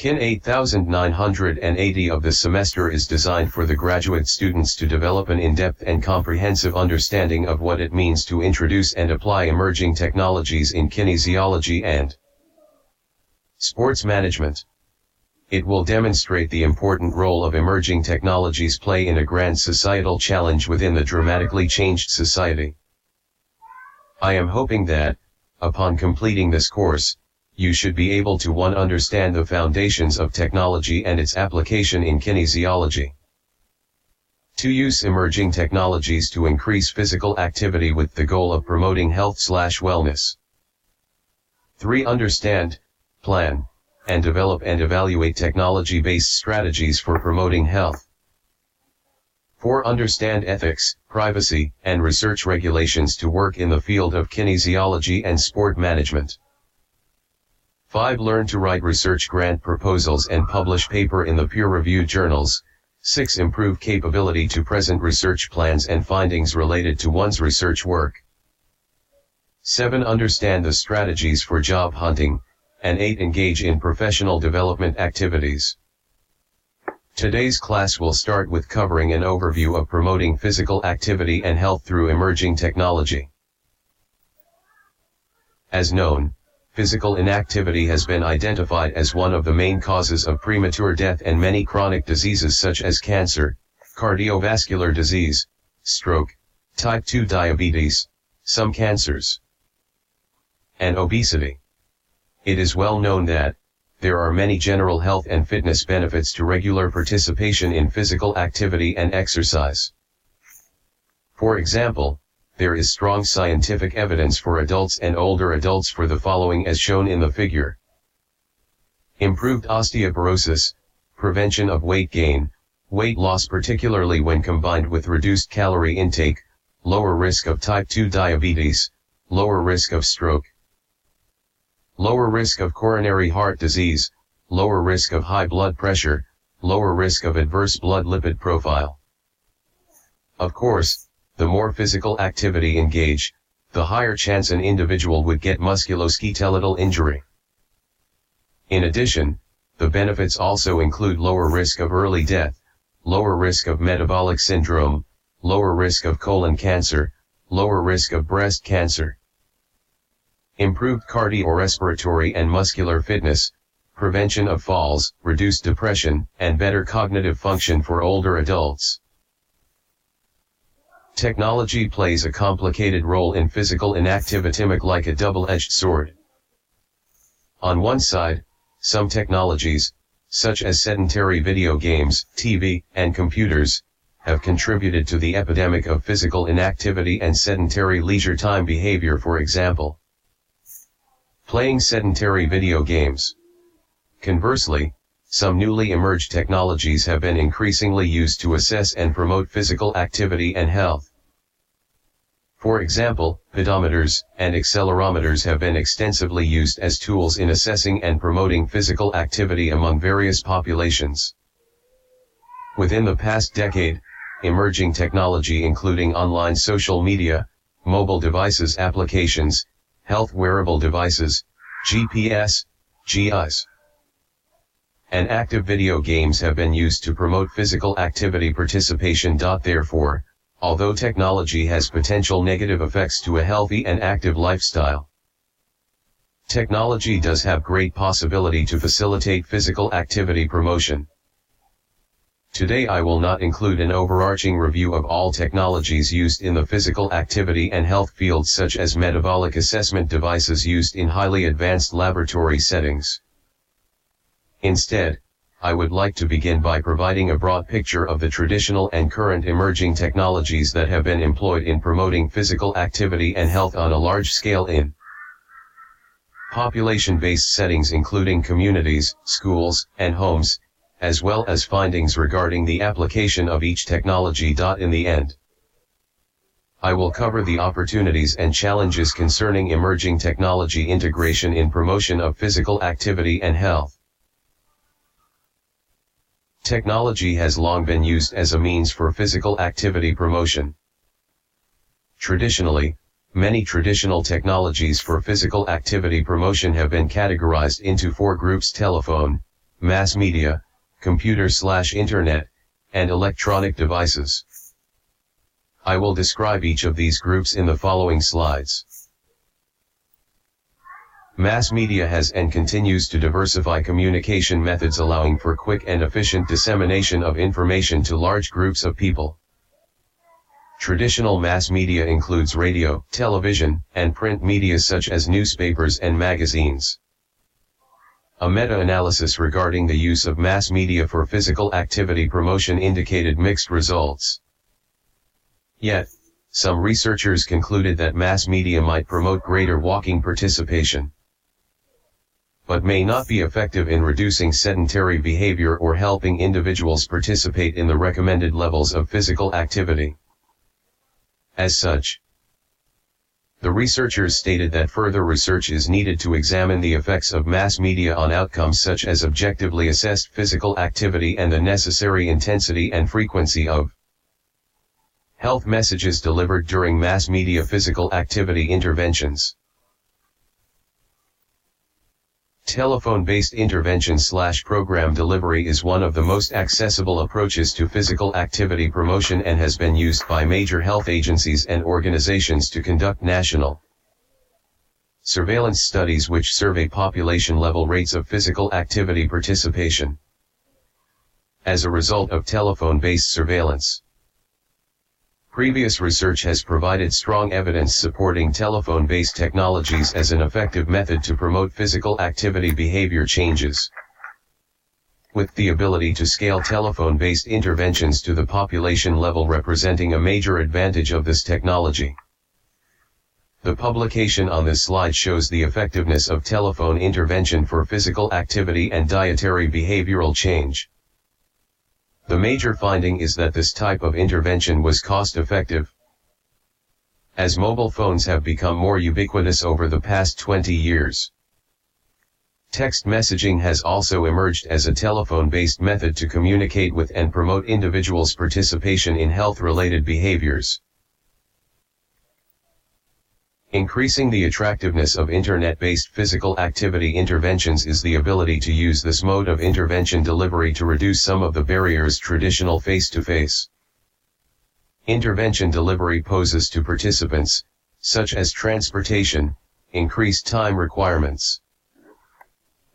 KIN 8980 of this semester is designed for the graduate students to develop an in-depth and comprehensive understanding of what it means to introduce and apply emerging technologies in kinesiology and sports management. It will demonstrate the important role of emerging technologies play in a grand societal challenge within the dramatically changed society. I am hoping that, upon completing this course, you should be able to understand the foundations of technology and its application in kinesiology. 2. Use emerging technologies to increase physical activity with the goal of promoting health/wellness. 3. Understand, plan, and develop and evaluate technology-based strategies for promoting health. 4. Understand ethics, privacy, and research regulations to work in the field of kinesiology and sport management. 5. Learn to write research grant proposals and publish paper in the peer-reviewed journals. 6. Improve capability to present research plans and findings related to one's research work. 7. Understand the strategies for job hunting, and 8. Engage in professional development activities. Today's class will start with covering an overview of promoting physical activity and health through emerging technology. As known, physical inactivity has been identified as one of the main causes of premature death and many chronic diseases such as cancer, cardiovascular disease, stroke, type 2 diabetes, some cancers, and obesity. It is well known that there are many general health and fitness benefits to regular participation in physical activity and exercise. For example, there is strong scientific evidence for adults and older adults for the following as shown in the figure. Improved osteoporosis, prevention of weight gain, weight loss particularly when combined with reduced calorie intake, lower risk of type 2 diabetes, lower risk of stroke, lower risk of coronary heart disease, lower risk of high blood pressure, lower risk of adverse blood lipid profile. Of course, the more physical activity engaged, the higher chance an individual would get musculoskeletal injury. In addition, the benefits also include lower risk of early death, lower risk of metabolic syndrome, lower risk of colon cancer, lower risk of breast cancer, improved cardiorespiratory and muscular fitness, prevention of falls, reduced depression, and better cognitive function for older adults. Technology plays a complicated role in physical inactivity like a double-edged sword. On one side, some technologies, such as sedentary video games, TV, and computers, have contributed to the epidemic of physical inactivity and sedentary leisure time behavior. For example, playing sedentary video games. Conversely, some newly emerged technologies have been increasingly used to assess and promote physical activity and health. For example, pedometers and accelerometers have been extensively used as tools in assessing and promoting physical activity among various populations. Within the past decade, emerging technology including online social media, mobile devices applications, health wearable devices, GPS, GIS, and active video games have been used to promote physical activity participation. Therefore, although technology has potential negative effects to a healthy and active lifestyle, technology does have great possibility to facilitate physical activity promotion. Today I will not include an overarching review of all technologies used in the physical activity and health fields such as metabolic assessment devices used in highly advanced laboratory settings. Instead, I would like to begin by providing a broad picture of the traditional and current emerging technologies that have been employed in promoting physical activity and health on a large scale in population-based settings including communities, schools, and homes, as well as findings regarding the application of each technology. In the end, I will cover the opportunities and challenges concerning emerging technology integration in promotion of physical activity and health. Technology has long been used as a means for physical activity promotion. Traditionally, many traditional technologies for physical activity promotion have been categorized into four groups: telephone, mass media, computer/internet, and electronic devices. I will describe each of these groups in the following slides. Mass media has and continues to diversify communication methods, allowing for quick and efficient dissemination of information to large groups of people. Traditional mass media includes radio, television, and print media such as newspapers and magazines. A meta-analysis regarding the use of mass media for physical activity promotion indicated mixed results. Yet, some researchers concluded that mass media might promote greater walking participation, but may not be effective in reducing sedentary behavior or helping individuals participate in the recommended levels of physical activity. As such, the researchers stated that further research is needed to examine the effects of mass media on outcomes such as objectively assessed physical activity and the necessary intensity and frequency of health messages delivered during mass media physical activity interventions. Telephone-based intervention/program delivery is one of the most accessible approaches to physical activity promotion and has been used by major health agencies and organizations to conduct national surveillance studies which survey population-level rates of physical activity participation. As a result of telephone-based surveillance, previous research has provided strong evidence supporting telephone-based technologies as an effective method to promote physical activity behavior changes. With the ability to scale telephone-based interventions to the population level representing a major advantage of this technology. The publication on this slide shows the effectiveness of telephone intervention for physical activity and dietary behavioral change. The major finding is that this type of intervention was cost-effective. As mobile phones have become more ubiquitous over the past 20 years, text messaging has also emerged as a telephone-based method to communicate with and promote individuals' participation in health-related behaviors. Increasing the attractiveness of internet-based physical activity interventions is the ability to use this mode of intervention delivery to reduce some of the barriers traditional face-to-face intervention delivery poses to participants, such as transportation, increased time requirements.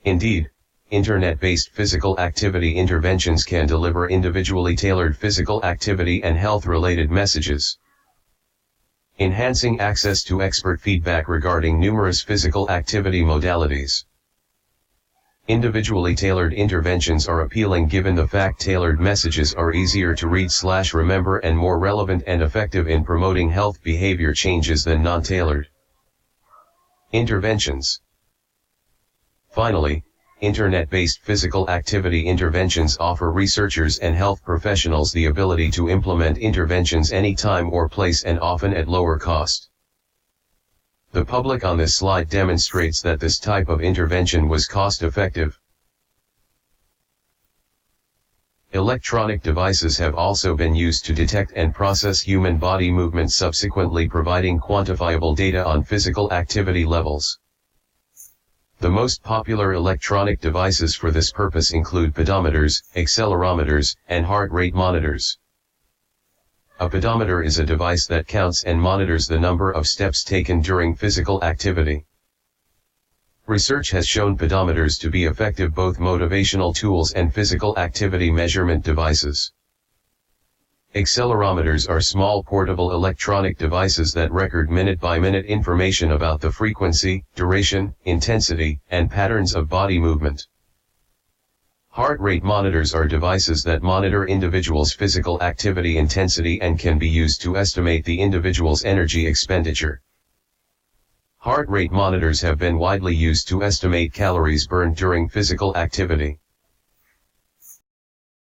Indeed, internet-based physical activity interventions can deliver individually tailored physical activity and health-related messages, enhancing access to expert feedback regarding numerous physical activity modalities. Individually tailored interventions are appealing given the fact tailored messages are easier to read/remember and more relevant and effective in promoting health behavior changes than non-tailored interventions. Finally, internet-based physical activity interventions offer researchers and health professionals the ability to implement interventions anytime or place and often at lower cost. The public on this slide demonstrates that this type of intervention was cost-effective. Electronic devices have also been used to detect and process human body movement, subsequently providing quantifiable data on physical activity levels. The most popular electronic devices for this purpose include pedometers, accelerometers, and heart rate monitors. A pedometer is a device that counts and monitors the number of steps taken during physical activity. Research has shown pedometers to be effective both motivational tools and physical activity measurement devices. Accelerometers are small portable electronic devices that record minute-by-minute information about the frequency, duration, intensity, and patterns of body movement. Heart rate monitors are devices that monitor individuals' physical activity intensity and can be used to estimate the individual's energy expenditure. Heart rate monitors have been widely used to estimate calories burned during physical activity.